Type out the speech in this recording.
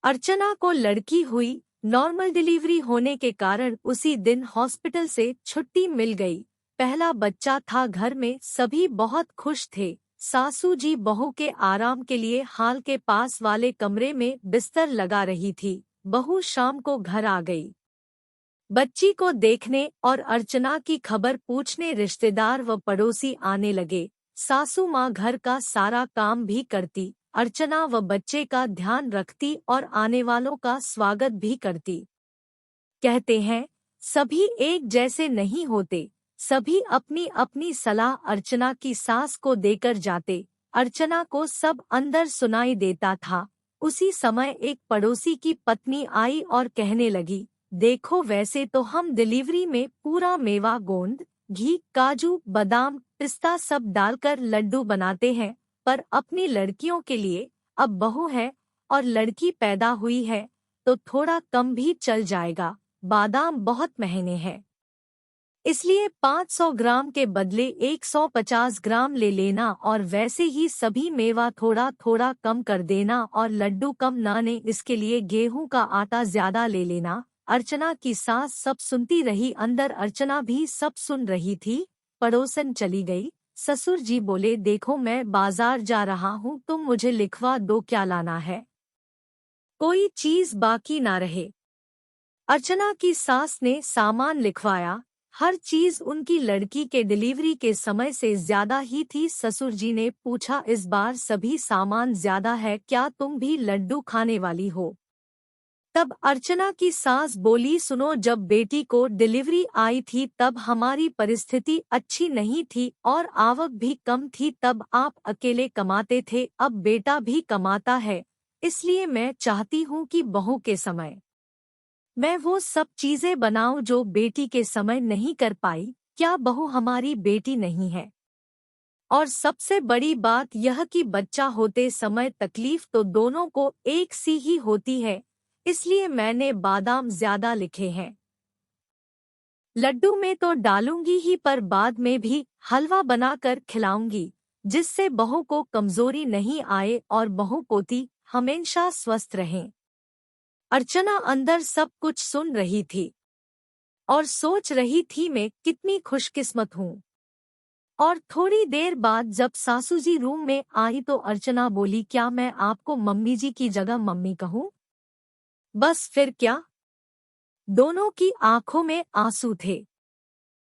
अर्चना को लड़की हुई। नॉर्मल डिलीवरी होने के कारण उसी दिन हॉस्पिटल से छुट्टी मिल गई। पहला बच्चा था घर में, सभी बहुत खुश थे। सासू जी बहू के आराम के लिए हाल के पास वाले कमरे में बिस्तर लगा रही थी। बहू शाम को घर आ गई। बच्ची को देखने और अर्चना की खबर पूछने रिश्तेदार व पड़ोसी आने लगे। सासू माँ घर का सारा काम भी करती, अर्चना व बच्चे का ध्यान रखती और आने वालों का स्वागत भी करती। कहते हैं, सभी एक जैसे नहीं होते। सभी अपनी अपनी सलाह अर्चना की सास को देकर जाते। अर्चना को सब अंदर सुनाई देता था। उसी समय एक पड़ोसी की पत्नी आई और कहने लगी, देखो वैसे तो हम डिलीवरी में पूरा मेवा, गोंद, घी, काजू, बादाम, पिस्ता सब डालकर लड्डू बनाते हैं, पर अपनी लड़कियों के लिए अब बहू है और लड़की पैदा हुई है तो थोड़ा कम भी चल जाएगा। बादाम बहुत महंगे हैं, इसलिए 500 ग्राम के बदले 150 ग्राम ले लेना और वैसे ही सभी मेवा थोड़ा थोड़ा कम कर देना और लड्डू कम ना ने, इसके लिए गेहूं का आटा ज्यादा ले लेना। अर्चना की सास सब सुनती रही, अंदर अर्चना भी सब सुन रही थी। पड़ोसन चली गई। ससुर जी बोले, देखो मैं बाजार जा रहा हूँ, तुम मुझे लिखवा दो क्या लाना है, कोई चीज बाकी ना रहे। अर्चना की सास ने सामान लिखवाया। हर चीज उनकी लड़की के डिलीवरी के समय से ज्यादा ही थी। ससुर जी ने पूछा, इस बार सभी सामान ज्यादा है, क्या तुम भी लड्डू खाने वाली हो? तब अर्चना की सास बोली, सुनो, जब बेटी को डिलीवरी आई थी तब हमारी परिस्थिति अच्छी नहीं थी और आवक भी कम थी। तब आप अकेले कमाते थे, अब बेटा भी कमाता है, इसलिए मैं चाहती हूँ कि बहू के समय मैं वो सब चीजें बनाऊं जो बेटी के समय नहीं कर पाई। क्या बहू हमारी बेटी नहीं है? और सबसे बड़ी बात यह कि बच्चा होते समय तकलीफ तो दोनों को एक सी ही होती है, इसलिए मैंने बादाम ज्यादा लिखे हैं। लड्डू में तो डालूंगी ही, पर बाद में भी हलवा बनाकर खिलाऊंगी, जिससे बहू को कमजोरी नहीं आए और बहू पोती हमेशा स्वस्थ रहें। अर्चना अंदर सब कुछ सुन रही थी और सोच रही थी, मैं कितनी खुशकिस्मत हूँ। और थोड़ी देर बाद जब सासू जी रूम में आई तो अर्चना बोली, क्या मैं आपको मम्मी जी की जगह मम्मी कहूँ? बस फिर क्या? दोनों की आंखों में आंसू थे।